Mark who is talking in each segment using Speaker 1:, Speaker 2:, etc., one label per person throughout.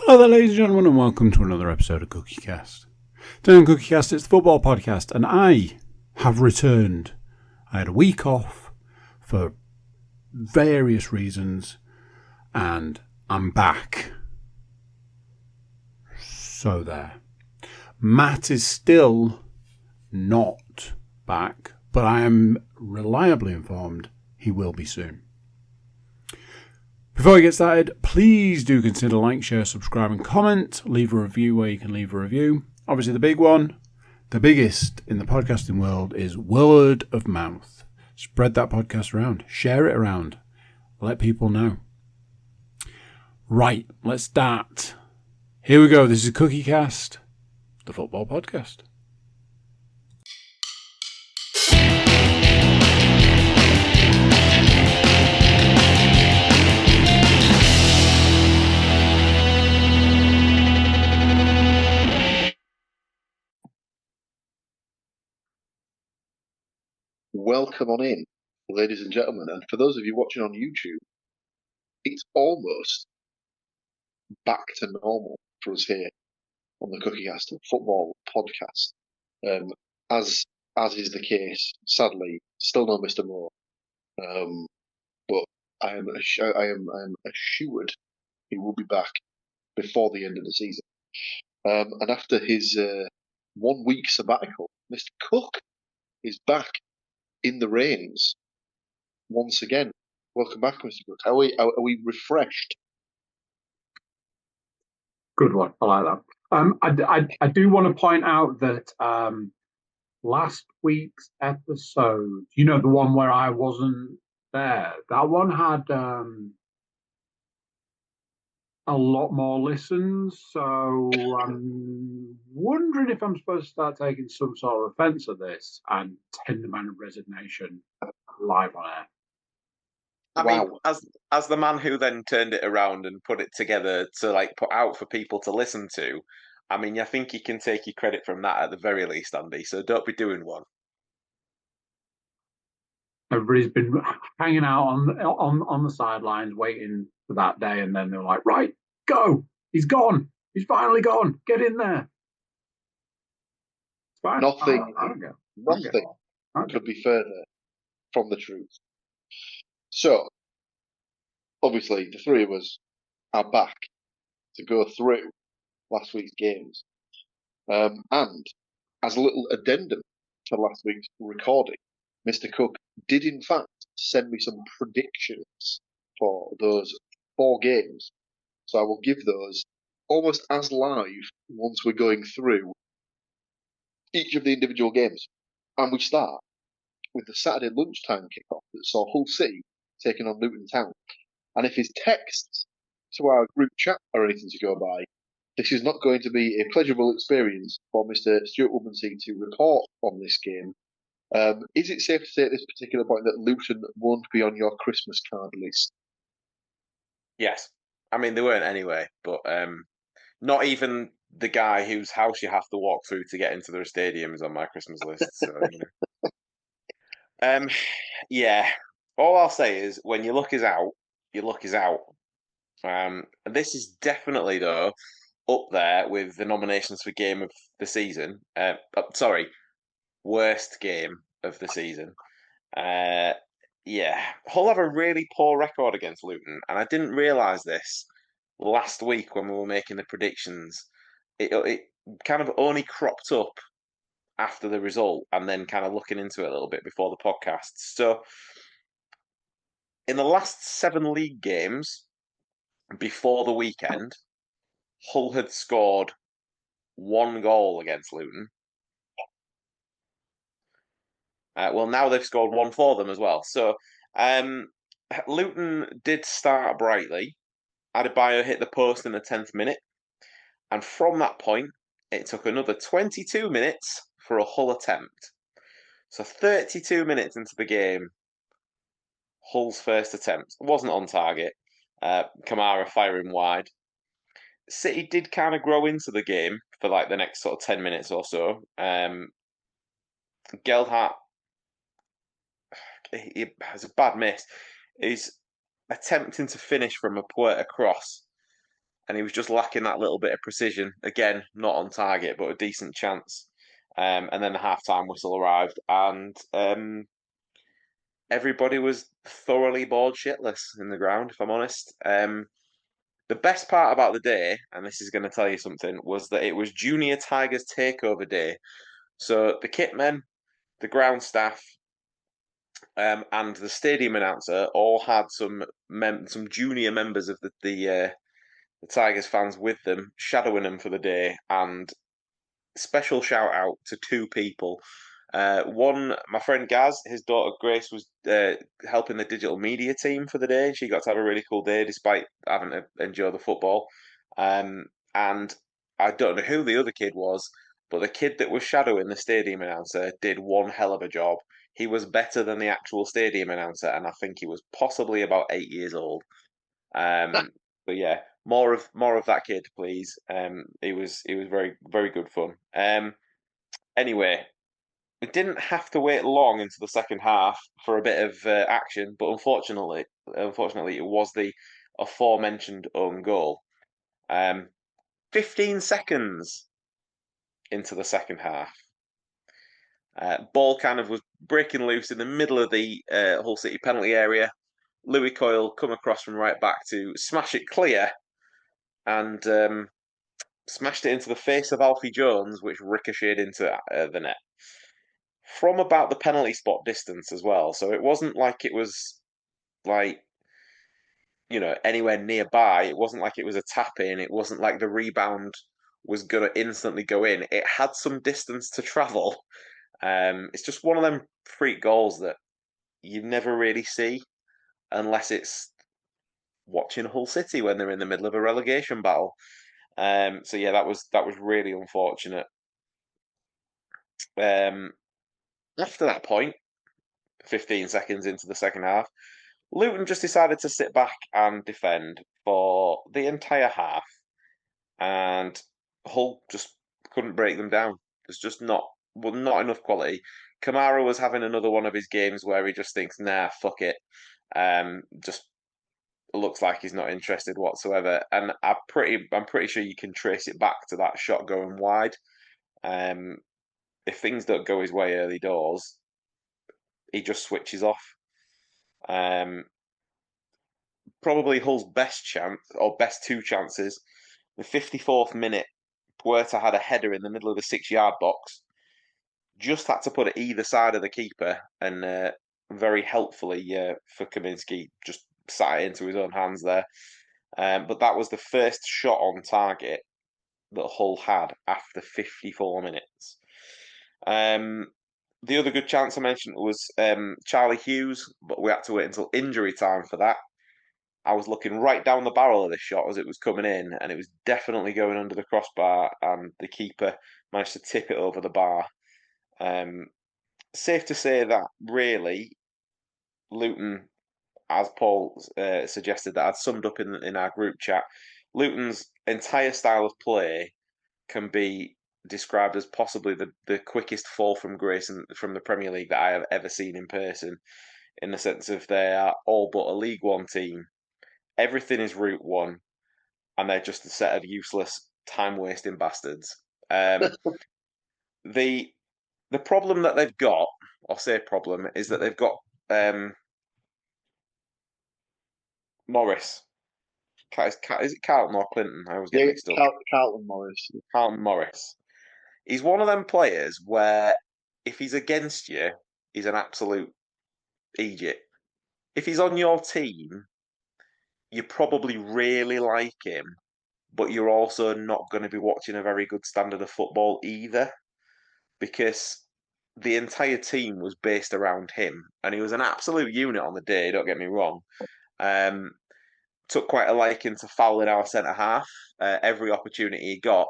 Speaker 1: Hello there, ladies and gentlemen, and welcome to another episode of CookieCast. Today on CookieCast, it's the football podcast, and I have returned. I had a week off for various reasons, and I'm back. So there. Matt is still not back, but I am reliably informed he will be soon. Before we get started, please do consider like, share, subscribe and comment. Leave a review where you can leave a review. Obviously the big one, the biggest in the podcasting world, is word of mouth. Spread that podcast around. Share it around. Let people know. Right, let's start. Here we go. This is CookieCast, the football podcast.
Speaker 2: Welcome on in, ladies and gentlemen, and for those of you watching on YouTube, it's almost back to normal for us here on the CookieCast Football Podcast. As is the case, sadly, still no Mr. Moore, but I am assured he will be back before the end of the season. And after his 1 week sabbatical, Mr. Cook is back in the reins once again. Welcome back, Mr. Cook. Are we refreshed?
Speaker 3: Good one. I like that. I do want to point out that last week's episode, you know, the one where I wasn't there, that one had a lot more listens. So I'm wondering if I'm supposed to start taking some sort of offence at this and tender man of resignation live on air.
Speaker 4: I mean, as the man who then turned it around and put it together to put out for people to listen to, I mean, I think you can take your credit from that at the very least, Andy. So don't be doing one.
Speaker 3: Everybody's been hanging out on the sidelines waiting for that day, and then they're like, "Right, go! He's gone! He's finally gone! Get in there!" It's fine.
Speaker 2: Nothing
Speaker 3: Okay.
Speaker 2: could be further from the truth. So, obviously, the three of us are back to go through last week's games. And as a little addendum to last week's recording, Mr. Cook did in fact send me some predictions for those 4 games. So I will give those almost as live once we're going through each of the individual games. And we start with the Saturday lunchtime kickoff that saw Hull City taking on Luton Town. And if his texts to our group chat are anything to go by, this is not going to be a pleasurable experience for Mr. Stuart Woodmansey to report on this game. Is it safe to say at this particular point that Luton won't be on your Christmas card list?
Speaker 4: Yes. I mean, they weren't anyway, but not even the guy whose house you have to walk through to get into their stadium is on my Christmas list. So, yeah. All I'll say is when your luck is out, your luck is out. This is definitely, though, up there with the nominations for Game of the Season. Worst game of the season. Yeah, Hull have a really poor record against Luton, and I didn't realise this last week when we were making the predictions. It kind of only cropped up after the result, and then kind of looking into it a little bit before the podcast. So, in the last 7 league games before the weekend, Hull had scored 1 goal against Luton. Well, now they've scored 1 for them as well. So, Luton did start brightly. Adebayo hit the post in the 10th minute. And from that point, it took another 22 minutes for a Hull attempt. So 32 minutes into the game, Hull's first attempt wasn't on target. Kamara firing wide. City did kind of grow into the game for the next sort of 10 minutes or so. Geldhart, he has a bad miss. He's attempting to finish from a Puerta cross. and he was just lacking that little bit of precision. Again, not on target, but a decent chance. And then the halftime whistle arrived, and everybody was thoroughly bored shitless in the ground, if I'm honest. The best part about the day, and this is going to tell you something, was that it was Junior Tigers takeover day. So the kitmen, the ground staff, and the stadium announcer all had some junior members of the Tigers fans with them, shadowing them for the day. And special shout out to two people. One, my friend Gaz, his daughter Grace was helping the digital media team for the day. She got to have a really cool day despite having to enjoy the football. And I don't know who the other kid was, but the kid that was shadowing the stadium announcer did one hell of a job. He was better than the actual stadium announcer, and I think he was possibly about 8 years old. But yeah, more of that kid, please. It was very very good fun. Anyway, we didn't have to wait long into the second half for a bit of action, but unfortunately, it was the aforementioned own goal. 15 seconds into the second half, ball kind of was breaking loose in the middle of the Hull City penalty area. Louis Coyle come across from right back to smash it clear, and smashed it into the face of Alfie Jones, which ricocheted into the net from about the penalty spot distance as well. So it wasn't like it was like, anywhere nearby. It wasn't like it was a tap in. It wasn't like the rebound was going to instantly go in. It had some distance to travel. It's just one of them freak goals that you never really see unless it's watching Hull City when they're in the middle of a relegation battle. So yeah, that was really unfortunate. After that point, 15 seconds into the second half, Luton just decided to sit back and defend for the entire half, and Hull just couldn't break them down. There's just not enough quality. Kamara was having another one of his games where he just thinks, nah, fuck it. Just looks like he's not interested whatsoever. And I'm pretty sure you can trace it back to that shot going wide. If things don't go his way early doors, he just switches off. Probably Hull's best chance, or best two chances. The 54th minute, Puerta had a header in the middle of the 6-yard box. Just had to put it either side of the keeper, and very helpfully for Kaminsky, just sat it into his own hands there. But that was the first shot on target that Hull had after 54 minutes. The other good chance I mentioned was Charlie Hughes, but we had to wait until injury time for that. I was looking right down the barrel of this shot as it was coming in, and it was definitely going under the crossbar, and the keeper managed to tip it over the bar. Safe to say that, really, Luton, as Paul suggested, that I'd summed up in our group chat, Luton's entire style of play can be described as possibly the quickest fall from grace from the Premier League that I have ever seen in person, in the sense of they are all but a League One team. Everything is Route 1, and they're just a set of useless, time-wasting bastards. The problem that they've got, I'll say problem, is that they've got Morris. Is it Carlton or Clinton? I always get mixed up.
Speaker 2: Carlton Morris.
Speaker 4: Carlton Morris. He's one of them players where if he's against you, he's an absolute Egypt. If he's on your team, you probably really like him, but you're also not going to be watching a very good standard of football either, because the entire team was based around him, and he was an absolute unit on the day, don't get me wrong. Took quite a liking to fouling our centre-half every opportunity he got,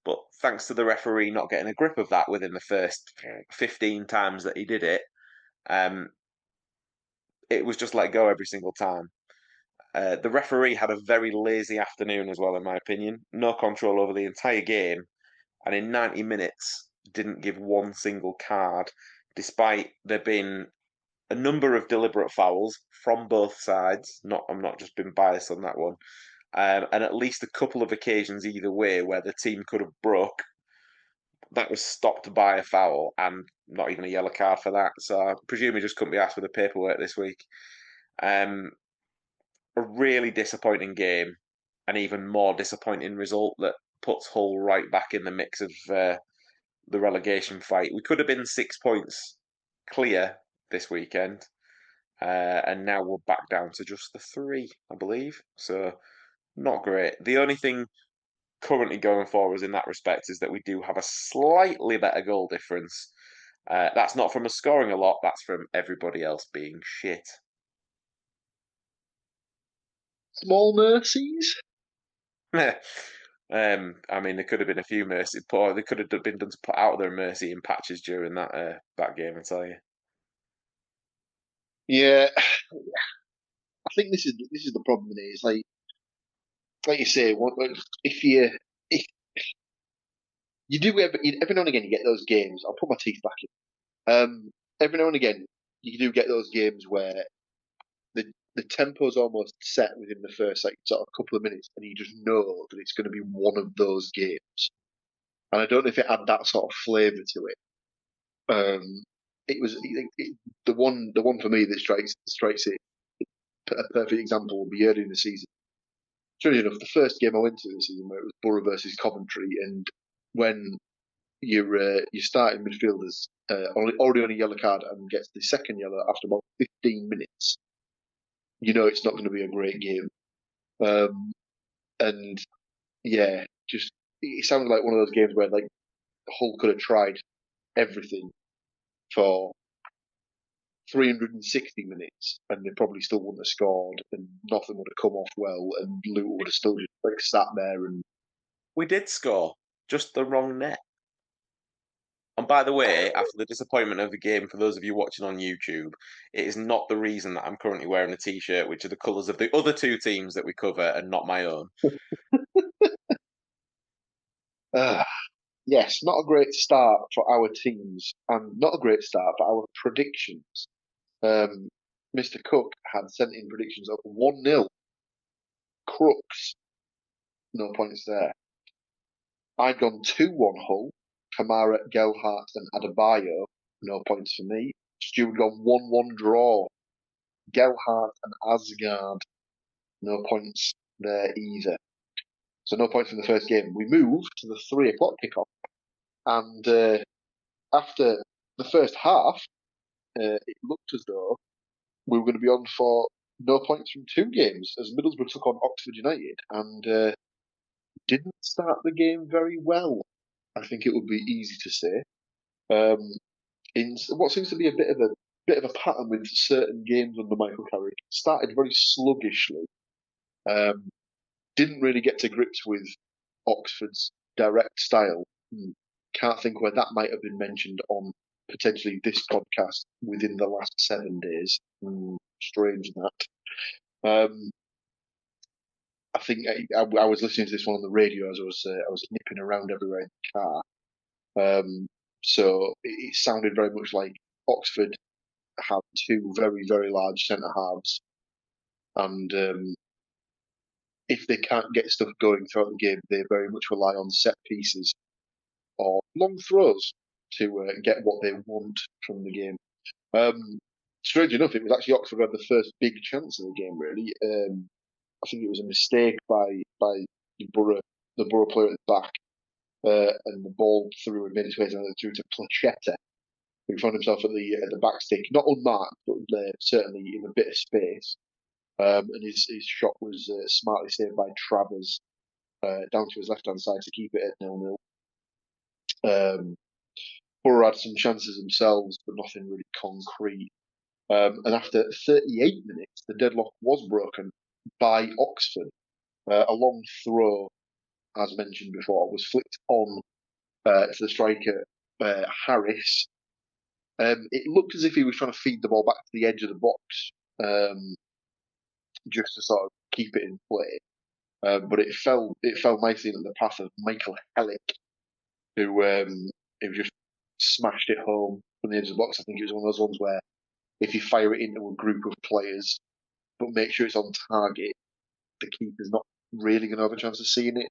Speaker 4: but thanks to the referee not getting a grip of that within the first 15 times that he did it, it was just let go every single time. The referee had a very lazy afternoon as well, in my opinion. No control over the entire game, and in 90 minutes didn't give one single card, despite there being a number of deliberate fouls from both sides. I'm not just being biased on that one. and at least a couple of occasions either way where the team could have broke. That was stopped by a foul and not even a yellow card for that. So I presume he just couldn't be asked with the paperwork this week. A really disappointing game, an even more disappointing result that puts Hull right back in the mix of the relegation fight. We could have been 6 points clear this weekend, and now we're back down to just the 3, I believe. So not great. The only thing currently going for us in that respect is that we do have a slightly better goal difference. That's not from us scoring a lot, that's from everybody else being shit.
Speaker 2: Small mercies?
Speaker 4: I mean, there could have been a few mercy, they could have been done to put out their mercy in patches during that game, I tell you.
Speaker 2: Yeah, I think this is the problem. Is like you say, if you do every now and again you get those games. I'll put my teeth back in. Every now and again you do get those games where the tempo's almost set within the first sort of couple of minutes, and you just know that it's going to be one of those games. And I don't know if it had that sort of flavour to it. It was the one for me that strikes it. A perfect example will be early in the season. Strangely enough, the first game I went to this season, where it was Borough versus Coventry, and when your starting midfielders already on a yellow card and gets the second yellow after about 15 minutes, you know it's not going to be a great game. And yeah, just it sounded like one of those games where like Hull could have tried everything for 360 minutes and they probably still wouldn't have scored and nothing would have come off well and Luton would have still just like sat there and
Speaker 4: We did score, just the wrong net. And by the way, after the disappointment of the game, for those of you watching on YouTube, it is not the reason that I'm currently wearing a t-shirt, which are the colours of the other two teams that we cover and not my own.
Speaker 2: yes, not a great start for our teams and not a great start for our predictions. Mr. Cook had sent in predictions of 1-0. Crooks, no points there. I'd gone 2-1 Hull. Kamara, Gelhardt and Adebayo, no points for me. Stuart gone 1-1 draw. Gelhardt and Asgard, no points there either. So no points from the first game. We moved to the 3 o'clock kickoff. And after the first half, it looked as though we were going to be on for no points from 2 games as Middlesbrough took on Oxford United and didn't start the game very well. I think it would be easy to say. In what seems to be a bit of a pattern with certain games under Michael Carrick, started very sluggishly. Didn't really get to grips with Oxford's direct style. Can't think where that might have been mentioned on potentially this podcast within the last 7 days. Strange that. I think I was listening to this one on the radio as I was nipping around everywhere in the car. So it sounded very much like Oxford have 2 very, very large centre halves, and if they can't get stuff going throughout the game, they very much rely on set pieces or long throws to get what they want from the game. Strange enough, it was actually Oxford who had the first big chance of the game. Really, I think it was a mistake by the Borough player at the back, and the ball through and made its way through to Plachetta, who found himself at the back stick, not unmarked, but certainly in a bit of space. And his shot was smartly saved by Travers down to his left-hand side to keep it at 0-0. Borough had some chances themselves, but nothing really concrete. And after 38 minutes, the deadlock was broken by Oxford. A long throw, as mentioned before, was flicked on to the striker, Harris. It looked as if he was trying to feed the ball back to the edge of the box, just to sort of keep it in play. But it fell nicely into the path of Michael Hellick, who just smashed it home from the edge of the box. I think it was one of those ones where if you fire it into a group of players, but make sure it's on target, the keeper's not really going to have a chance of seeing it.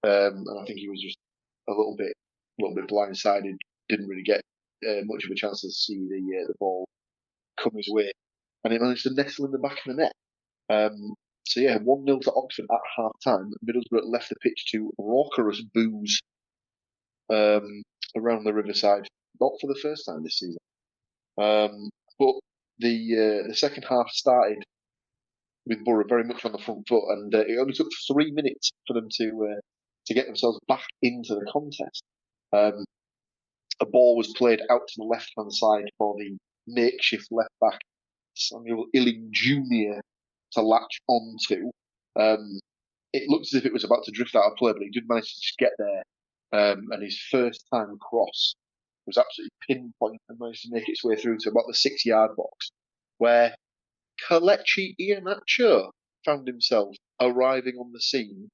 Speaker 2: And I think he was just a little bit blindsided. Didn't really get much of a chance to see the ball come his way, and it managed to nestle in the back of the net. So yeah, 1-0 to Oxford at half time. Middlesbrough left the pitch to raucous boos around the Riverside, not for the first time this season. But the second half started with Borough very much on the front foot, and it only took 3 minutes for them to get themselves back into the contest. A ball was played out to the left-hand side for the makeshift left-back Samuel Illing Jr. to latch onto. It looked as if it was about to drift out of play, but he did manage to just get there. And his first-time cross was absolutely pinpoint and managed to make its way through to about the 6-yard box, where Kelechi Iheanacho found himself arriving on the scene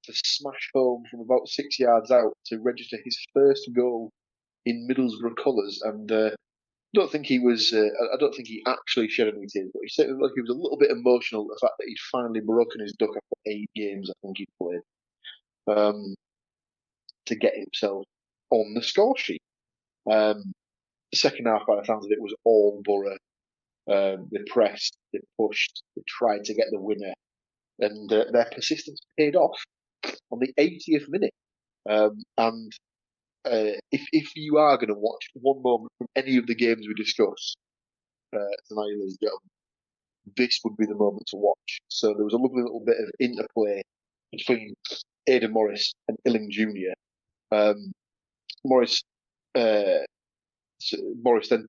Speaker 2: to smash home from about 6 yards out to register his first goal in Middlesbrough colours. And I don't think he was. I don't think he actually shed any tears, but he certainly looked like he was a little bit emotional at the fact that he'd finally broken his duck after 8 games. I think he'd played to get himself on the score sheet. The second half, by the sounds of it, was all Borough. They pressed, they pushed, they tried to get the winner, and their persistence paid off on the 80th minute. And if you are going to watch one moment from any of the games we discuss tonight, ladies and gentlemen, this would be the moment to watch. So there was a lovely little bit of interplay between Aidan Morris and Illing Jr. Morris then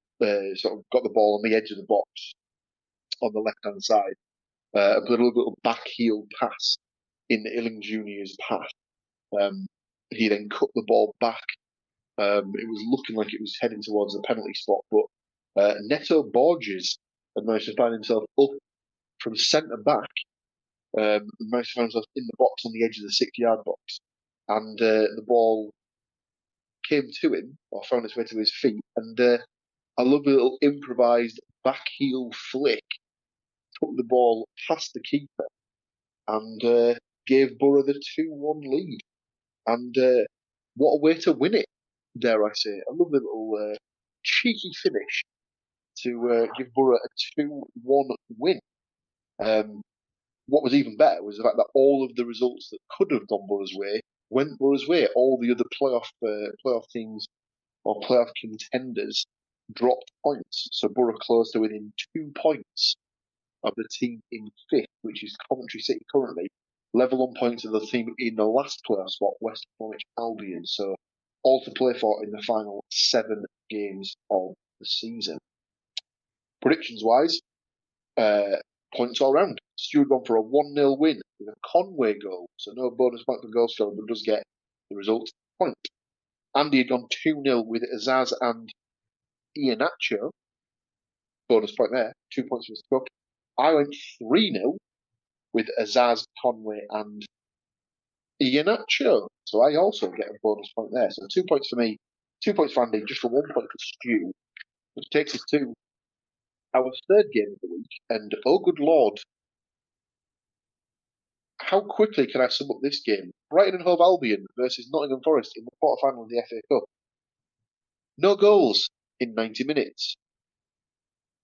Speaker 2: sort of got the ball on the edge of the box on the left-hand side, and put a little back heel pass in Illing Jr.'s path. He then cut the ball back. It was looking like it was heading towards the penalty spot, but Neto Borges had managed to find himself up from centre back, managed to find himself in the box on the edge of the 6-yard box, and the ball came to him, or found its way to his feet, and a lovely little improvised back heel flick took the ball past the keeper and gave Borough the 2-1 lead. And what a way to win it, dare I say. A lovely little cheeky finish to give Borough a 2-1 win. What was even better was the fact that all of the results that could have gone Borough's way went Borough's way. All the other playoff teams or playoff contenders dropped points. So Borough closed to within 2 points of the team in 5th, which is Coventry City currently, level on points of the team in the last playoff spot, West Bromwich Albion. So all to play for in the final 7 games of the season. Predictions-wise, points all round. Stuart gone for a 1-0 win with a Conway goal, so no bonus point for goal scorer, but does get the result point. Andy had gone 2-0 with Azaz and Iheanacho. Bonus point there, 2 points for Mr. Cook. I went 3-0 with Azaz, Conway and Iheanacho. So I also get a bonus point there. So 2 points for me, 2 points for Andy, just for 1 point for Stu, which takes us to our third game of the week. And oh good Lord, how quickly can I sum up this game? Brighton and Hove Albion versus Nottingham Forest in the quarter-final of the FA Cup. No goals in 90 minutes.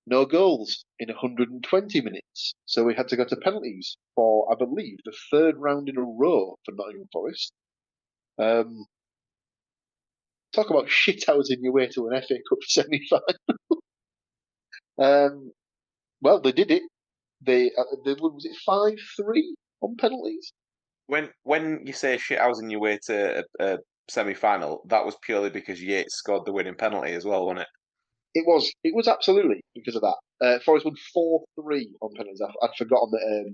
Speaker 2: No goals in 120 minutes. So we had to go to penalties for, I believe, the 3rd round in a row for Nottingham Forest. Talk about shit-housing your way to an FA Cup semi-final. Well, they did it. They was it 5-3 on penalties?
Speaker 4: When you say shithousing your way to a semi-final, that was purely because Yates scored the winning penalty as well, wasn't it?
Speaker 2: It was absolutely because of that. Forest won 4-3 on penalties. I'd forgotten that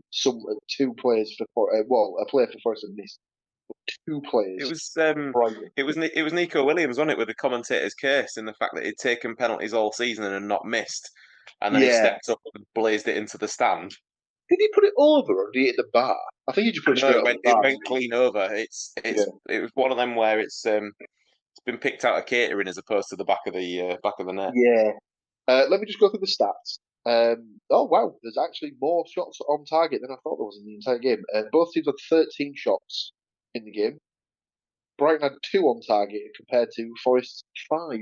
Speaker 2: two players for a player for Forest had missed. 2 players.
Speaker 4: It was Nico Williams, wasn't it, with the commentator's curse in the fact that he'd taken penalties all season and not missed, and then he stepped up and blazed it into the stand.
Speaker 2: Did he put it over or did he hit the bar? I think he just put it straight over the bar.
Speaker 4: It went clean over. It was one of them where it's been picked out of catering as opposed to the back of the net.
Speaker 2: Yeah. Let me just go through the stats. Oh wow, there's actually more shots on target than I thought there was in the entire game. Both teams had 13 shots in the game. Brighton had 2 on target compared to Forest's 5,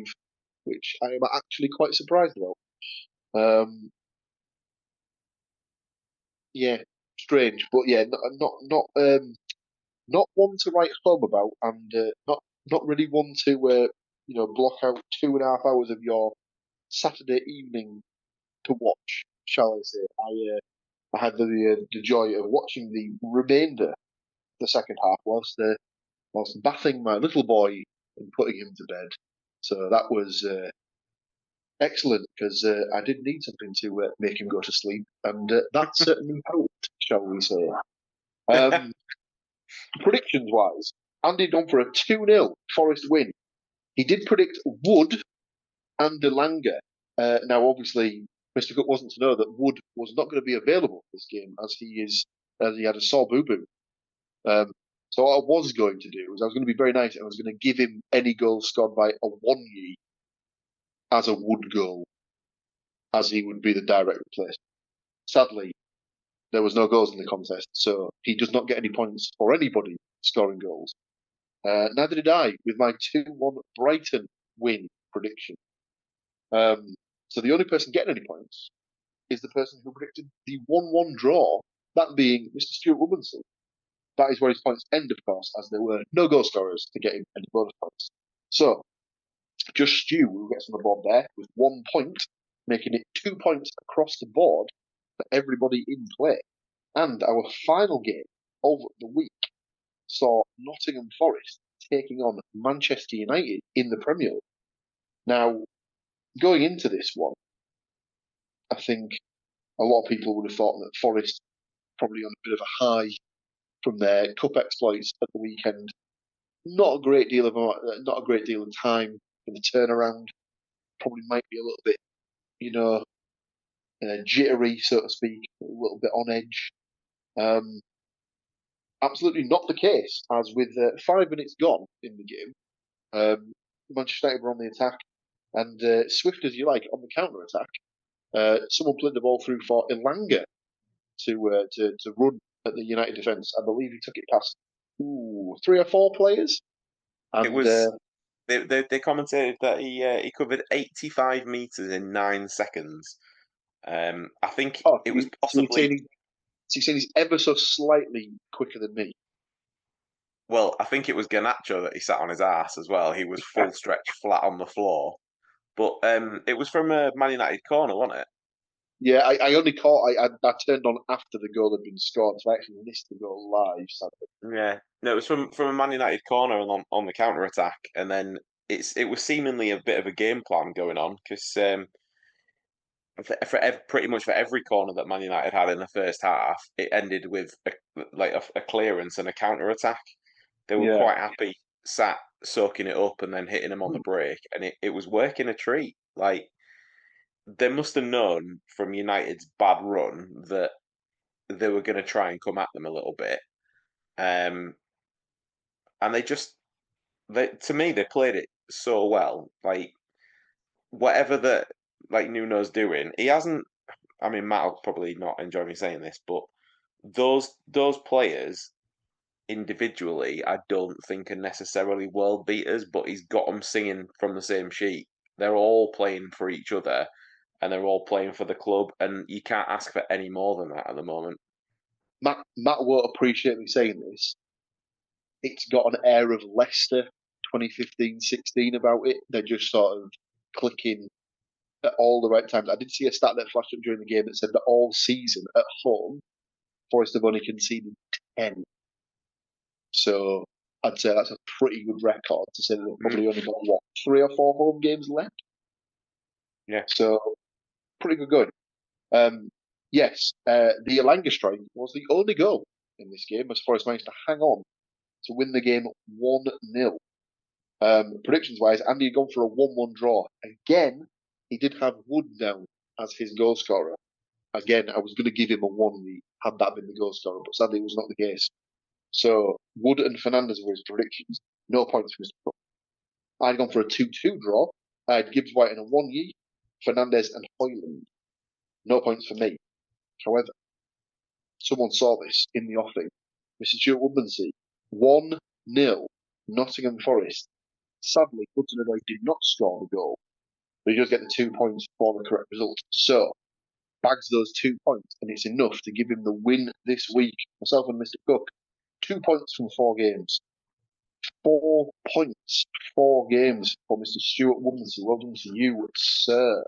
Speaker 2: which I am actually quite surprised about. Yeah, strange, but yeah, not one to write home about, and not really one to block out 2.5 hours of your Saturday evening to watch, shall I say? I had the joy of watching the remainder of the second half whilst bathing my little boy and putting him to bed. So that was excellent because I did need something to make him go to sleep, and that certainly helped, shall we say? Predictions wise, Andy had gone for a 2-0 Forest win. He did predict Wood and Delanga. Now, obviously, Mr. Cook wasn't to know that Wood was not going to be available for this game as he had a sore boo-boo. So what I was going to do was I was going to be very nice and I was going to give him any goal scored by a Wonyi as a Wood goal, as he would be the direct replacement. Sadly, there was no goals in the contest, so he does not get any points for anybody scoring goals. Neither did I with my 2-1 Brighton win prediction. So the only person getting any points is the person who predicted the 1-1 draw, that being Mr. Stuart Woodmansey. That is where his points end, of course, as there were no goal scorers to get him any bonus points. So, just Stu who gets on the board there with 1 point, making it 2 points across the board for everybody in play. And our final game of the week saw Nottingham Forest taking on Manchester United in the Premier League. Now, going into this one, I think a lot of people would have thought that Forest probably on a bit of a high from their cup exploits at the weekend. Not a great deal of time for the turnaround. Probably might be a little bit, jittery, so to speak, a little bit on edge. Absolutely not the case, as with 5 minutes gone in the game, Manchester United were on the attack, and swift as you like on the counter attack. Someone played the ball through for Elanga to run at the United defence. I believe he took it past 3 or 4 players. And,
Speaker 4: it was they commented that he covered 85 meters in 9 seconds. I think it was possibly.
Speaker 2: So you're saying he's ever so slightly quicker than me?
Speaker 4: Well, I think it was Garnacho that he sat on his ass as well. He was full stretch flat on the floor. But it was from a Man United corner, wasn't it?
Speaker 2: Yeah, I only caught. I turned on after the goal had been scored, so I actually missed the goal live. Sadly.
Speaker 4: Yeah, no, it was from a Man United corner on the counter attack, and then it was seemingly a bit of a game plan going on because pretty much for every corner that Man United had in the first half, it ended with a clearance and a counter attack. They were quite happy sat soaking it up and then hitting them on the break, and it was working a treat. Like they must have known from United's bad run that they were going to try and come at them a little bit, and to me they played it so well. Like whatever that Nuno's doing, he hasn't. I mean, Matt will probably not enjoy me saying this, but those players individually, I don't think are necessarily world beaters, but he's got them singing from the same sheet. They're all playing for each other, and they're all playing for the club, and you can't ask for any more than that at the moment.
Speaker 2: Matt won't appreciate me saying this. It's got an air of Leicester 2015-16 about it. They're just sort of clicking at all the right times. I did see a stat that flashed up during the game that said that all season at home, Forest have only conceded 10. So I'd say that's a pretty good record to say that they've probably only got 3 or 4 home games left.
Speaker 4: Yeah.
Speaker 2: So pretty good going. Yes, the Elanga strike was the only goal in this game as Forest managed to hang on to win the game 1-0. Predictions wise, Andy had gone for a 1-1 draw. Again, he did have Wood down as his goal scorer. Again, I was going to give him a 1 had that been the goal scorer, but sadly it was not the case. So Wood and Fernandez were his predictions. No points for Mr. Cook. I'd gone for a 2-2 draw. I had Gibbs White and a 1-1, Fernandez and Hoyland. No points for me. However, someone saw this in the offing. Mr. Stuart Woodmansey, 1-0, Nottingham Forest. Sadly, Hudson-Odoi did not score the goal, but he does get the 2 points for the correct result. So, bags those 2 points, and it's enough to give him the win this week. Myself and Mr. Cook, 2 points from 4 games. 4 points, 4 games for Mr. Stuart Woodmansey. Well done to you, sir.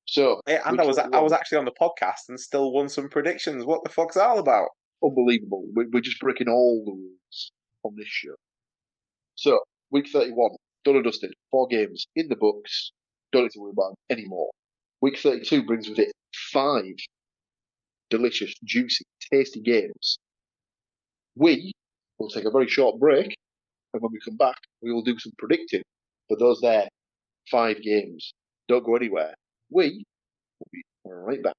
Speaker 2: So,
Speaker 4: Yeah, and I was actually on the podcast and still won some predictions. What the fuck's that all about?
Speaker 2: Unbelievable. We're just breaking all the rules on this show. So, week 31, done and dusted. 4 games in the books. Don't need to worry about them anymore. Week 32 brings with it 5 delicious, juicy, tasty games. We will take a very short break, and when we come back, we will do some predicting for those there 5 games. Don't go anywhere. We will be right back.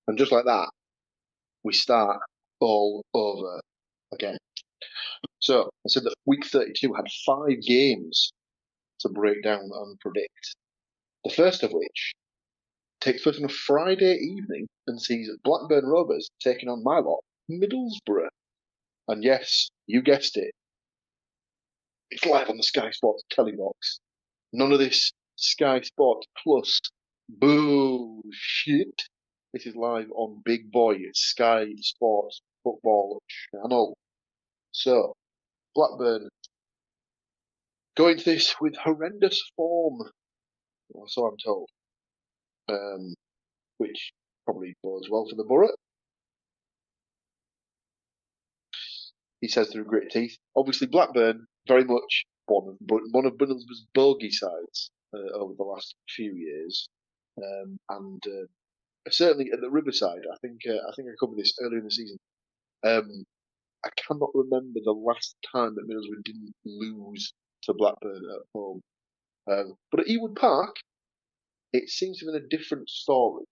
Speaker 2: And just like that, we start all over again. So I said that week 32 had 5 games to break down and predict. The first of which takes place on a Friday evening and sees Blackburn Rovers taking on my lot, Middlesbrough. And yes, you guessed it. It's live on the Sky Sports telebox. None of this Sky Sports Plus bullshit. This is live on Big Boy Sky Sports Football Channel. So, Blackburn going to this with horrendous form, or so I'm told, which probably bodes well for the Borough. He says through gritted teeth. Obviously, Blackburn very much one of Middlesbrough's bogey sides over the last few years, and certainly at the Riverside. I think I covered this earlier in the season. I cannot remember the last time that Middlesbrough didn't lose to Blackburn at home. But at Ewood Park, it seems to be a different story.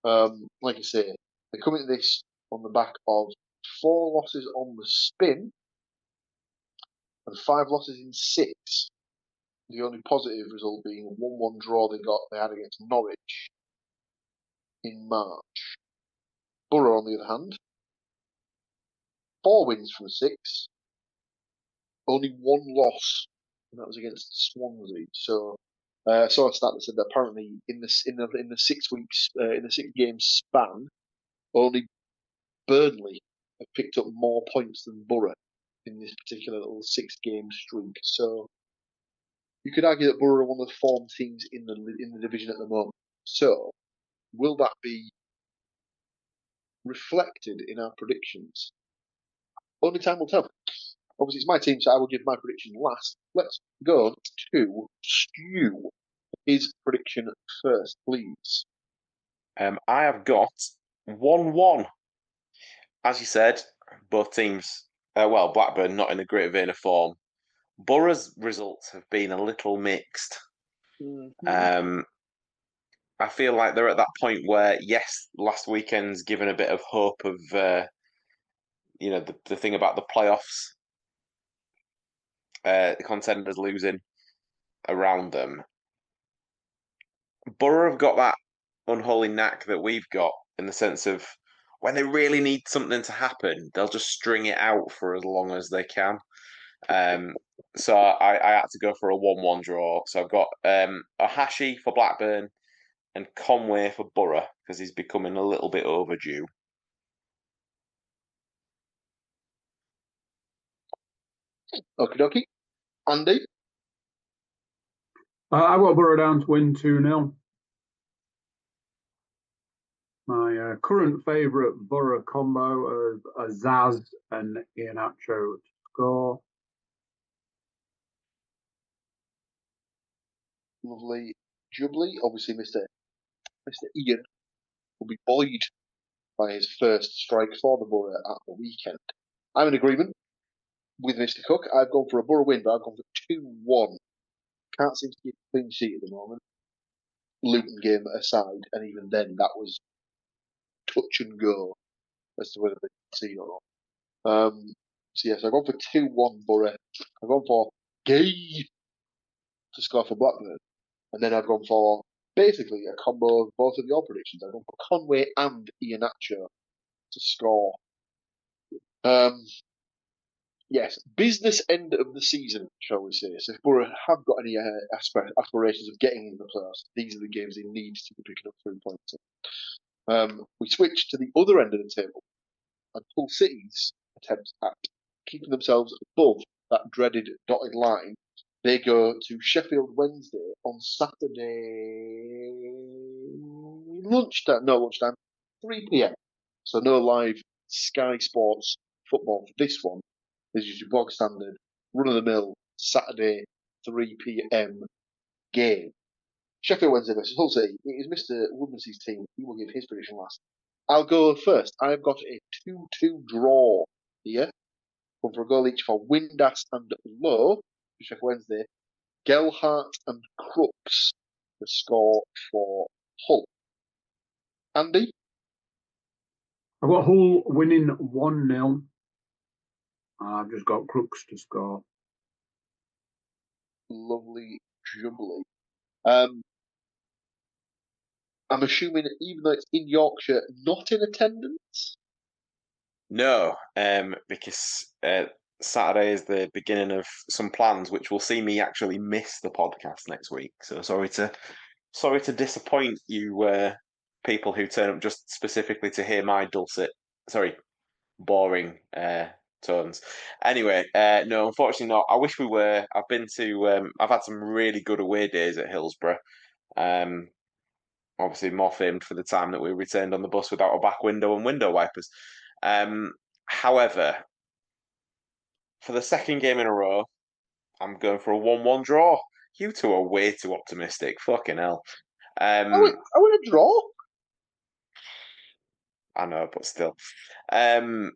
Speaker 2: Like I say, they're coming to this on the back of 4 losses on the spin and 5 losses in 6. The only positive result being a 1-1 draw they had against Norwich in March. Borough, on the other hand, 4 wins from 6, only 1 loss, and that was against Swansea. So I saw a stat that said that apparently in the 6 weeks in the 6 game span, only Burnley have picked up more points than Borough in this particular little 6 game streak. So you could argue that Borough are one of the form teams in the division at the moment. So will that be reflected in our predictions? Only time will tell. Obviously, it's my team, so I will give my prediction last. Let's go to Stu. His prediction first, please.
Speaker 4: I have got 1-1. As you said, both teams, Blackburn not in a great vein of form. Borough's results have been a little mixed.
Speaker 2: Mm-hmm.
Speaker 4: I feel like they're at that point where, yes, last weekend's given a bit of hope of, the thing about the playoffs, the contenders losing around them. Borough have got that unholy knack that we've got in the sense of when they really need something to happen, they'll just string it out for as long as they can. So I had to go for a 1-1 draw. So I've got Ohashi for Blackburn and Conway for Borough because he's becoming a little bit overdue.
Speaker 2: Okie dokie. Andy?
Speaker 3: I've got Borough down to win 2-0. My current favourite Borough combo of Azaz and Iheanacho to score.
Speaker 2: Lovely jubbly. Obviously, Mr. Ian will be buoyed by his first strike for the Borough at the weekend. I'm in agreement with Mr. Cook. I've gone for a Borough win, but I've gone for 2-1. Can't seem to keep a clean sheet at the moment. Luton game aside, and even then, that was touch and go as to whether they concede or not. So yes, I've gone for 2-1 Borough. I've gone for Gay to score for Blackburn. And then I've gone for basically a combo of both of your predictions. I've gone for Conway and Iheanacho to score. Yes, business end of the season, shall we say. So if Borough have got any aspirations of getting in the playoffs, these are the games they need to be picking up 3 points in. We switch to the other end of the table, and Hull City's attempts at keeping themselves above that dreaded dotted line. They go to Sheffield Wednesday on Saturday lunchtime, 3 p.m. So no live Sky Sports football for this one. This is your bog standard, run-of-the-mill, Saturday, 3 p.m. game. Sheffield Wednesday versus Hull City. It is Mr. Woodmansey's team. He will give his prediction last. I'll go first. I've got a 2-2 draw here. One for a goal each for Windass and Lowe for Sheffield Wednesday. Gelhart and Crooks the score for Hull. Andy?
Speaker 3: I've got Hull winning 1-0. I've just got Crooks to score.
Speaker 2: Lovely jubbly. I'm assuming, even though it's in Yorkshire, not in attendance?
Speaker 4: No, because Saturday is the beginning of some plans, which will see me actually miss the podcast next week. So sorry to disappoint you, people who turn up just specifically to hear my boring tones. Anyway, no, unfortunately not. I wish we were. I've had some really good away days at Hillsborough. Obviously more famed for the time that we returned on the bus without a back window and window wipers. However, for the second game in a row, I'm going for a 1-1 draw. You two are way too optimistic. Fucking hell.
Speaker 2: I went a draw.
Speaker 4: I know, but still. I'm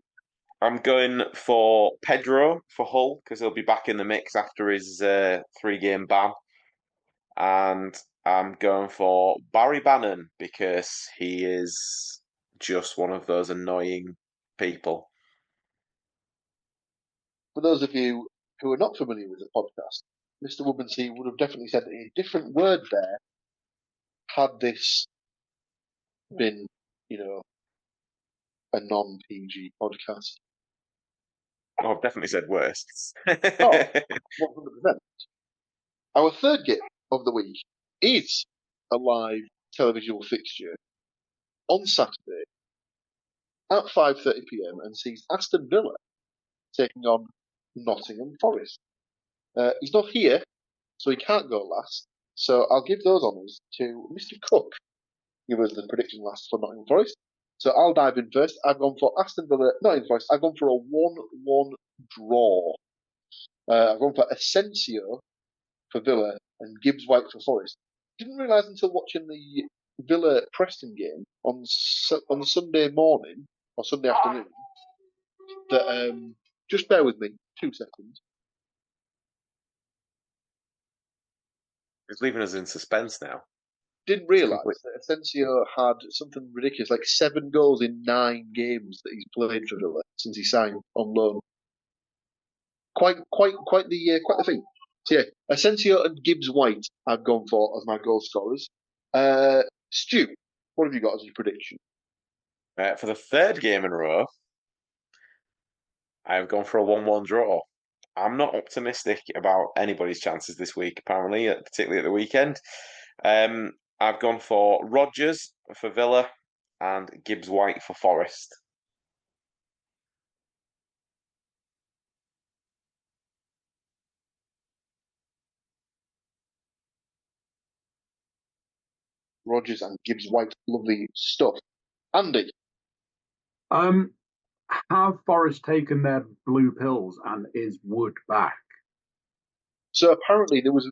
Speaker 4: going for Pedro for Hull because he'll be back in the mix after his 3-game ban. And I'm going for Barry Bannon because he is just one of those annoying people.
Speaker 2: For those of you who are not familiar with the podcast, Mr. Woodmansey would have definitely said a different word there had this been, a non-PG podcast.
Speaker 4: Oh, I've definitely said worse.
Speaker 2: 100%. Our third game of the week is a live televisual fixture on Saturday at 5:30 p.m. and sees Aston Villa taking on Nottingham Forest. He's not here, so he can't go last. So I'll give those honours to Mr. Cook. He was the prediction last for Nottingham Forest. So I'll dive in first. I've gone for Aston Villa, Nottingham Forest. I've gone for a 1-1 draw. I've gone for Asensio for Villa and Gibbs White for Forest. Didn't realise until watching the Villa Preston game on Sunday morning or Sunday afternoon that just bear with me 2 seconds.
Speaker 4: He's leaving us in suspense now.
Speaker 2: Didn't realise that Asensio had something ridiculous, like 7 goals in 9 games that he's played for Villa since he signed on loan. Quite the thing. So yeah, Asensio and Gibbs White I've gone for as my goal scorers. Stu, what have you got as your prediction?
Speaker 4: For the third game in a row, I've gone for a 1-1 draw. I'm not optimistic about anybody's chances this week, apparently, particularly at the weekend. I've gone for Rodgers for Villa and Gibbs White for Forest.
Speaker 2: Rodgers and Gibbs White, lovely stuff. Andy?
Speaker 3: Have Forest taken their blue pills and is Wood back?
Speaker 2: So apparently there was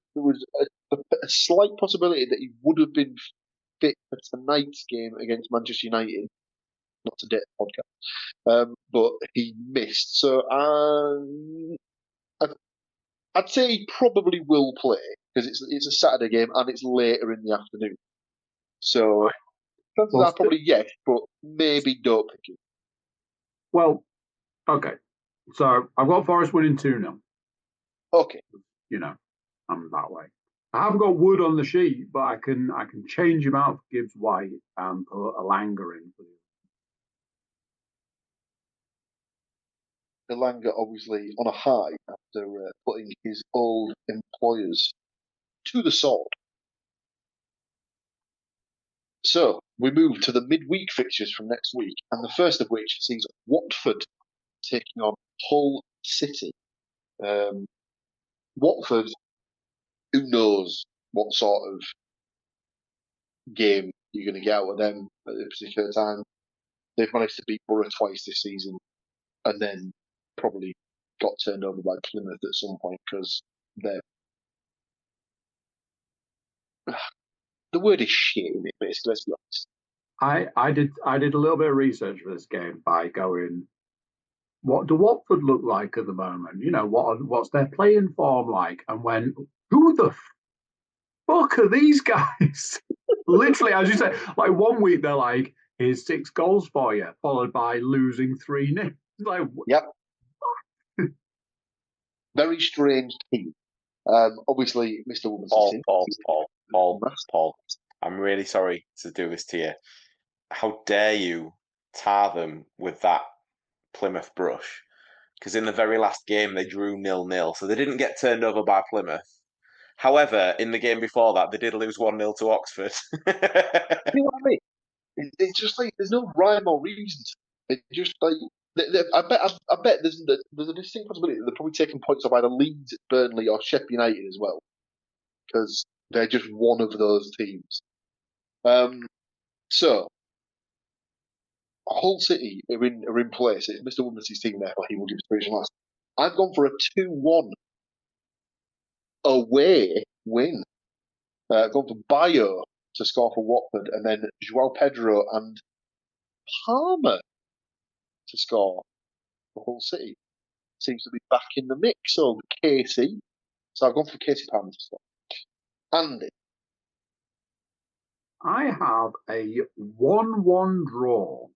Speaker 2: a slight possibility that he would have been fit for tonight's game against Manchester United. Not today's podcast. But he missed. So I'd say he probably will play because it's a Saturday game and it's later in the afternoon. So chances are probably yes, but maybe don't pick him.
Speaker 3: Well, okay. So I've got Forest winning 2-0.
Speaker 2: Okay.
Speaker 3: I'm that way. I haven't got Wood on the sheet, but I can change him out for Gibbs White and put Elanga in for you.
Speaker 2: Elanga obviously on a high after putting his old employers to the sword. So we move to the midweek fixtures from next week, and the first of which sees Watford taking on Hull City. Watford, who knows what sort of game you're going to get out of them at a particular time. They've managed to beat Borough twice this season, and then probably got turned over by Plymouth at some point because they're. The word is shit in it, basically. Let's be honest.
Speaker 3: I did a little bit of research for this game by going, what do Watford look like at the moment? What's their playing form like? And who the fuck are these guys? Literally, as you say, like 1 week they're like, here's 6 goals for you, followed by losing 3-0. Like,
Speaker 2: yep. Very strange team. Obviously, Mr. Woodmansey.
Speaker 4: Paul, I'm really sorry to do this to you. How dare you tar them with that Plymouth brush? Because in the very last game, they drew 0-0, so they didn't get turned over by Plymouth. However, in the game before that, they did lose 1-0 to Oxford.
Speaker 2: You know what I mean? It's just like there's no rhyme or reason. It's just like I bet there's a distinct possibility that they're probably taking points off either Leeds, Burnley, or Sheffield United as well, because they're just one of those teams. So Hull City are in place. It's Mr. Woodmansey's team, therefore he will give his prediction last. I've gone for a 2-1 away win. I've gone for Bayo to score for Watford, and then João Pedro and Palmer to score for Hull City. Seems to be back in the mix. So KC. So I've gone for KC Palmer to score. Andy.
Speaker 3: I have a 1-1 draw.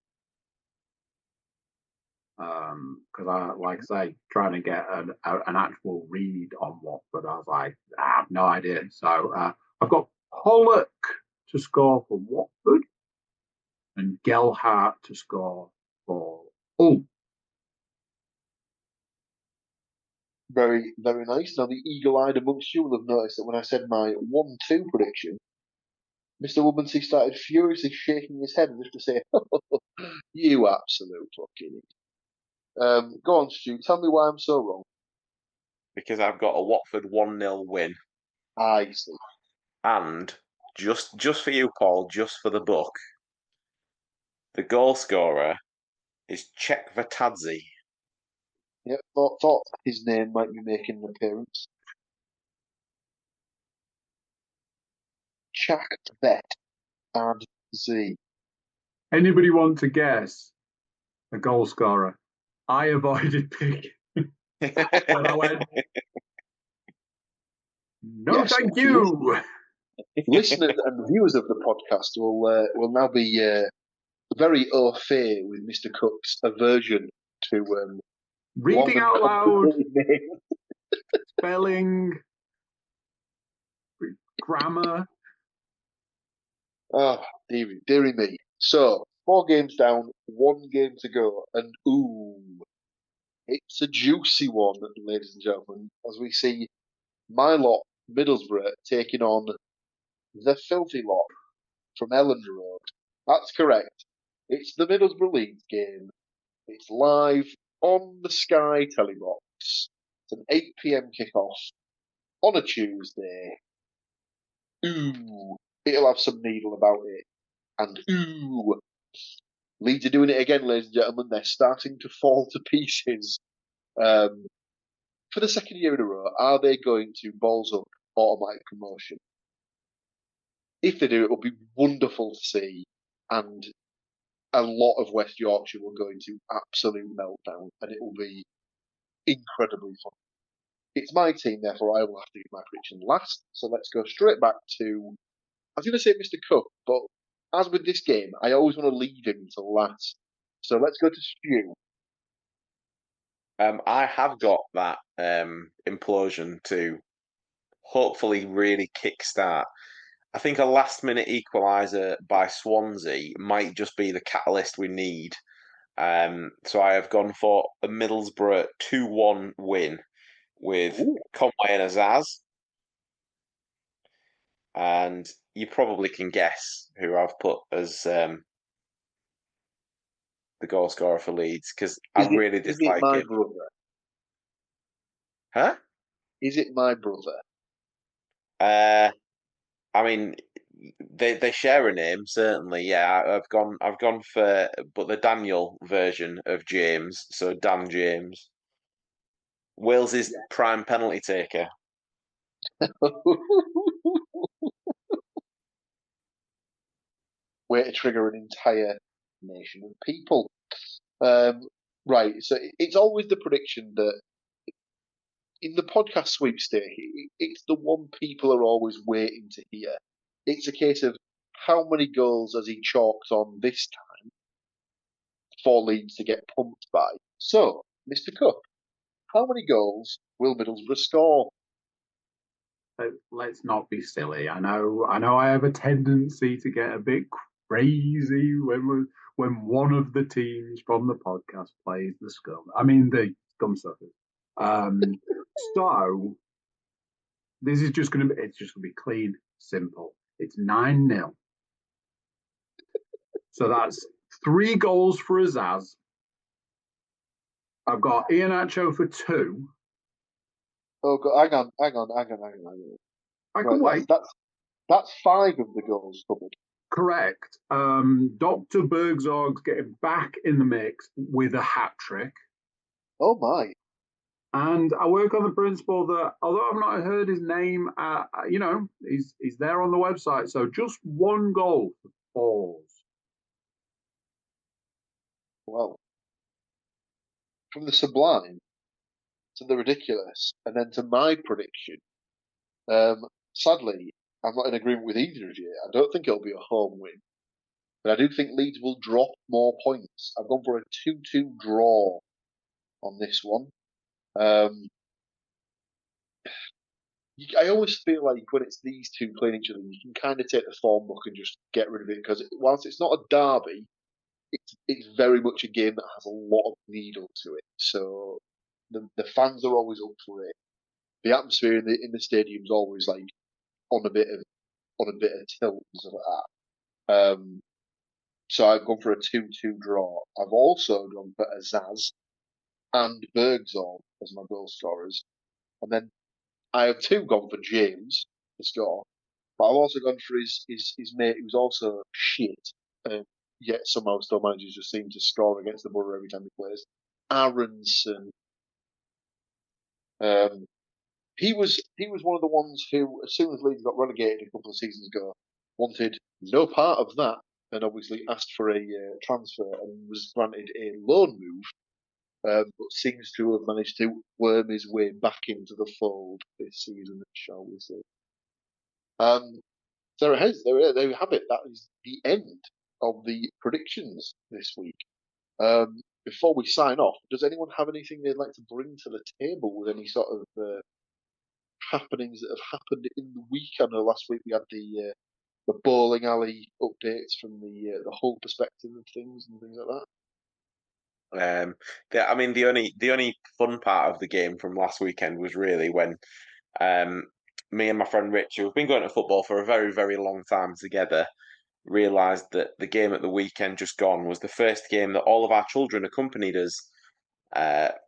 Speaker 3: Because I, like I say, trying to get an actual read on Watford, I was like, I have no idea. So I've got Pollock to score for Watford and Gelhardt to score for Hull.
Speaker 2: Very, very nice. Now, the eagle-eyed amongst you will have noticed that when I said my 1-2 prediction, Mr. Woodmansey started furiously shaking his head as if to say, you absolute fucking idiot. Go on, Stu. Tell me why I'm so wrong.
Speaker 4: Because I've got a Watford 1-0 win.
Speaker 2: I see.
Speaker 4: And just for you, Paul, just for the book, the goal scorer is Chekvatadze.
Speaker 2: Yep, thought his name might be making an appearance. Chekvatadze.
Speaker 3: Anybody want to guess a goal scorer? I avoided picking. And I went, no, yes, thank you.
Speaker 2: Listeners and viewers of the podcast will now be very au fait with Mr. Cook's aversion to
Speaker 3: reading out loud, spelling, grammar.
Speaker 2: Oh, dearie me. So, 4 games down, 1 game to go, and it's a juicy one, ladies and gentlemen, as we see my lot, Middlesbrough, taking on the filthy lot from Elland Road. That's correct. It's the Middlesbrough Leeds game. It's live on the Sky Telebox. It's an 8 p.m. kickoff on a Tuesday. It'll have some needle about it. And Leeds are doing it again, ladies and gentlemen. They're starting to fall to pieces. For the second year in a row, are they going to balls up automatic promotion? If they do, it will be wonderful to see. And a lot of West Yorkshire will go into absolute meltdown, and it will be incredibly fun. It's my team, therefore I will have to give my prediction last. So let's go straight back to, I was going to say Mr. Cook, but as with this game, I always want to leave him until last. So let's go to Stu.
Speaker 4: I have got that implosion to hopefully really kickstart. I think a last-minute equaliser by Swansea might just be the catalyst we need. So I have gone for a Middlesbrough 2-1 win with Conway and Azaz. And you probably can guess who I've put as the goal scorer for Leeds, because I really dislike
Speaker 2: it. Is it my
Speaker 4: it.
Speaker 2: brother?
Speaker 4: Huh?
Speaker 2: Is it my brother?
Speaker 4: I mean, they share a name, certainly. Yeah, I've gone for, but the Daniel version of James, so Dan James, Wales's prime penalty taker.
Speaker 2: Way to trigger an entire nation of people. Right, so it's always the prediction that in the podcast sweepstake, it's the one people are always waiting to hear. It's a case of how many goals has he chalked on this time for Leeds to get pumped by. So, Mr. Cup, how many goals will Middlesbrough score?
Speaker 3: Let's not be silly. I know I have a tendency to get a bit crazy when one of the teams from the podcast plays the the scum suckers. So this is just it's just gonna be clean, simple. It's 9-0. So that's 3 goals for Azaz. I've got Iheanacho for 2.
Speaker 2: Oh, hang on.
Speaker 3: I can wait.
Speaker 2: That's 5 of the goals covered.
Speaker 3: Correct. Dr. Bergzorg's getting back in the mix with a hat trick.
Speaker 2: Oh my!
Speaker 3: And I work on the principle that although I've not heard his name, he's there on the website. So just 1 goal for Falls.
Speaker 2: Well, from the sublime to the ridiculous, and then to my prediction. Sadly, I'm not in agreement with either of you. I don't think it'll be a home win, but I do think Leeds will drop more points. I've gone for a 2-2 draw on this one. I always feel like when it's these two playing each other, you can kind of take the form book and just get rid of it, because whilst it's not a derby, it's very much a game that has a lot of needle to it. So the fans are always up for it. The atmosphere in the stadium's always like on a bit of tilt and stuff like that. So I've gone for a 2-2 draw. I've also gone for Azaz and Bergzorg as my goal scorers, and then I have 2 gone for James to score, but I've also gone for his mate, who's also shit, yet somehow still manages to seem to score against the Borough every time he plays. Aronson. He was one of the ones who, as soon as Leeds got relegated a couple of seasons ago, wanted no part of that, and obviously asked for a transfer and was granted a loan move, but seems to have managed to worm his way back into the fold this season, shall we say. There you have it. That is the end of the predictions this week. Before we sign off, does anyone have anything they'd like to bring to the table with any sort of happenings that have happened in the week? I know last week we had the bowling alley updates from the whole perspective of things and things like that.
Speaker 4: The only fun part of the game from last weekend was really when me and my friend Rich, who have been going to football for a very, very long time together, realised that the game at the weekend just gone was the first game that all of our children accompanied us.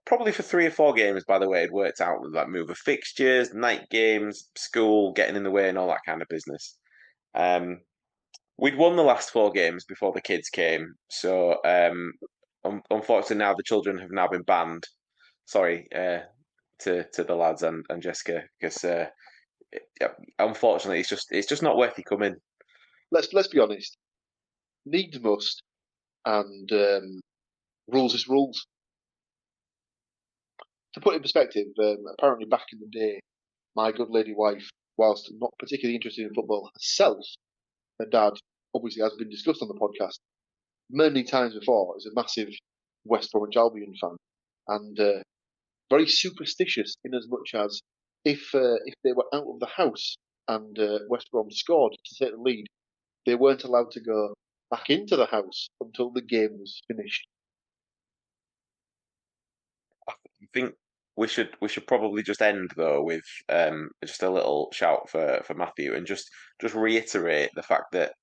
Speaker 4: Probably for 3 or 4 games, by the way, it worked out with that move of fixtures, night games, school getting in the way, and all that kind of business. We'd won the last 4 games before the kids came, so unfortunately now the children have now been banned. Sorry to the lads and Jessica, because unfortunately it's just not worth you coming.
Speaker 2: Let's be honest. Needs must, and rules is rules. To put it in perspective, apparently back in the day, my good lady wife, whilst not particularly interested in football herself, her dad obviously has been discussed on the podcast many times before, is a massive West Bromwich Albion fan, and very superstitious in as much as if they were out of the house and West Brom scored to take the lead, they weren't allowed to go back into the house until the game was finished.
Speaker 4: I think we should probably just end though with just a little shout for Matthew and just reiterate the fact that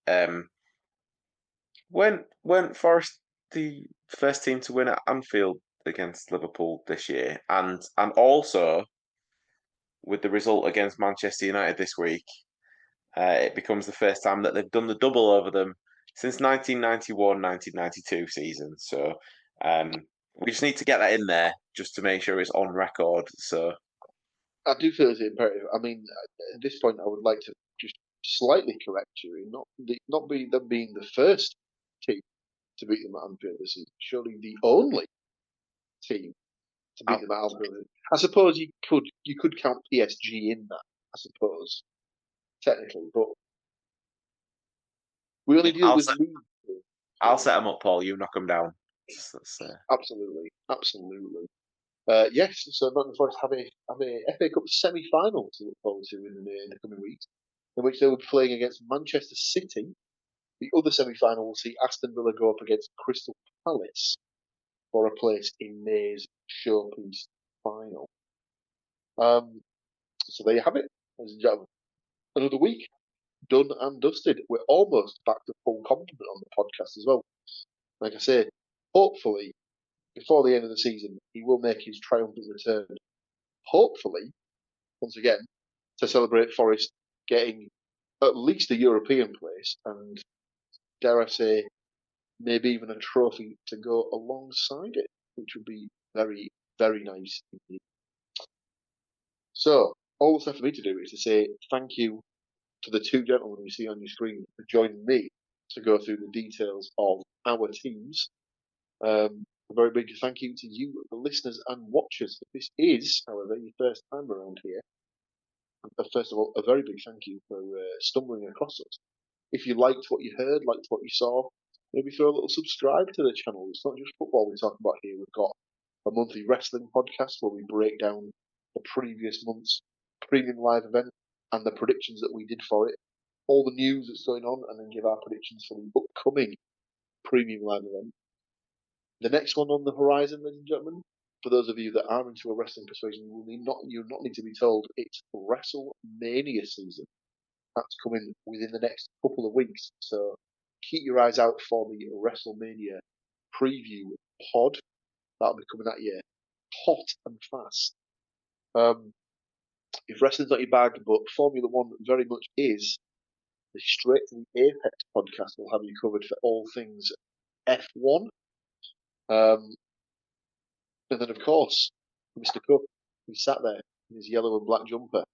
Speaker 4: weren't Forest the first team to win at Anfield against Liverpool this year, and also with the result against Manchester United this week, it becomes the first time that they've done the double over them since 1991-1992 season. So we just need to get that in there just to make sure it's on record. So
Speaker 2: I do feel it's imperative. I mean, at this point, I would like to just slightly correct you in not be them being the first team to beat them at Anfield this season. Surely the only team to beat them at Anfield. I suppose you could count PSG in that. I suppose technically, but we only deal with league.
Speaker 4: I'll set them up, Paul. You knock them down.
Speaker 2: Absolutely. Yes, so Nottingham Forest have a FA Cup semi-final to look forward to in the coming weeks, in which they will be playing against Manchester City. The other semi-final will see Aston Villa go up against Crystal Palace for a place in May's showpiece final. So there you have it, ladies and gentlemen. Another week done and dusted. We're almost back to full complement on the podcast as well. Like I say, hopefully, before the end of the season, he will make his triumphant return. Hopefully, once again, to celebrate Forest getting at least a European place and, dare I say, maybe even a trophy to go alongside it, which would be very, very nice indeed. So, all that's left for me to do is to say thank you to the two gentlemen you see on your screen for joining me to go through the details of our teams. A very big thank you to you, the listeners and watchers. If this is, however, your first time around here, first of all, a very big thank you for stumbling across us. If you liked what you heard, liked what you saw, maybe throw a little subscribe to the channel. It's not just football we talk about here. We've got a monthly wrestling podcast where we break down the previous month's premium live event and the predictions that we did for it, all the news that's going on, and then give our predictions for the upcoming premium live event. The next one on the horizon, ladies and gentlemen, for those of you that are into a wrestling persuasion, you will not need to be told it's WrestleMania season. That's coming within the next couple of weeks. So keep your eyes out for the WrestleMania preview pod. That'll be coming at you hot and fast. If wrestling's not your bag, but Formula One very much is, the Straight to the Apex podcast will have you covered for all things F1. And then, of course, Mr. Cook, he sat there in his yellow and black jumper.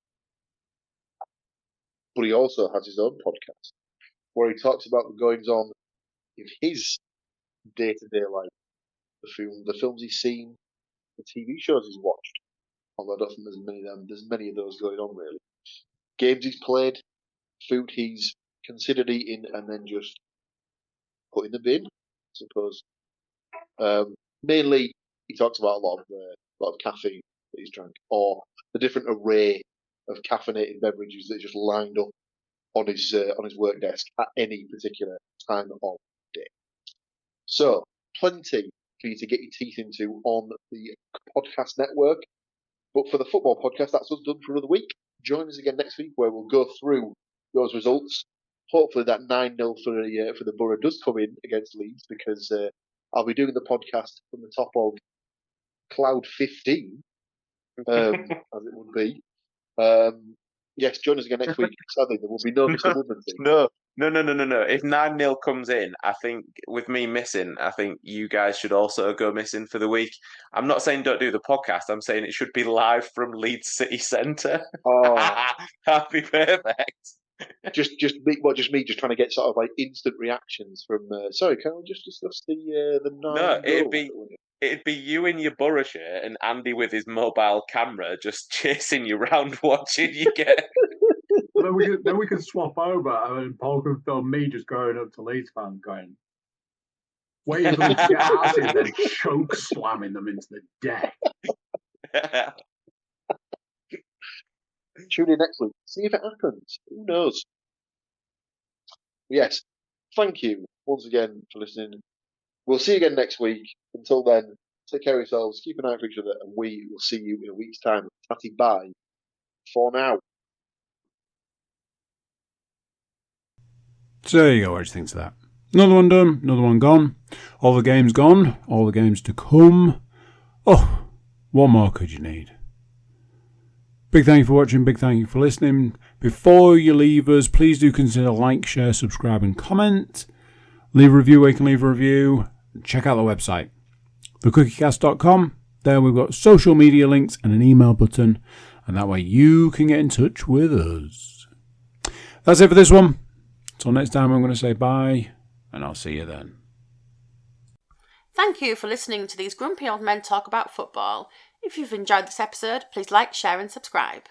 Speaker 2: But he also has his own podcast where he talks about the goings-on of his day-to-day life, the films he's seen, the TV shows he's watched. Although I don't think there's many of those going on, really. Games he's played, food he's considered eating, and then just put in the bin, I suppose. Mainly, he talks about a lot of caffeine that he's drank, or the different array of caffeinated beverages that are just lined up on his work desk at any particular time of day. So, plenty for you to get your teeth into on the podcast network. But for the football podcast, that's us done for another week. Join us again next week where we'll go through those results. Hopefully that 9-0 for the Borough does come in against Leeds, because I'll be doing the podcast from the top of Cloud 15, as it would be. Yes, join us again next week. Sadly, there will be no Mr. Woodmansey.
Speaker 4: No. If 9-0 comes in, I think with me missing, I think you guys should also go missing for the week. I'm not saying don't do the podcast. I'm saying it should be live from Leeds City Centre.
Speaker 2: Oh.
Speaker 4: That'd be perfect.
Speaker 2: Just me trying to get sort of like instant reactions from. Sorry, can we just discuss the 9?
Speaker 4: No, it'd be you in your Borough shirt and Andy with his mobile camera just chasing you around, watching you get.
Speaker 3: Then we could swap over, and Paul could film me just going up to Leeds fans, going, waiting for them to get out and then choke slamming them into the deck.
Speaker 2: Tune in next week. See if it happens. Who knows? Yes. Thank you once again for listening. We'll see you again next week. Until then, take care of yourselves, keep an eye for each other, and we will see you in a week's time. Tatty bye for now.
Speaker 1: So there you go, what do you think to that? Another one done, another one gone. All the games gone, all the games to come. Oh, what more could you need? Big thank you for watching, big thank you for listening. Before you leave us, please do consider like, share, subscribe and comment. Leave a review where you can leave a review. Check out the website, thecookiecast.com. There we've got social media links and an email button, and that way you can get in touch with us. That's it for this one. Until next time, I'm going to say bye, and I'll see you then.
Speaker 5: Thank you for listening to these grumpy old men talk about football. If you've enjoyed this episode, please like, share and subscribe.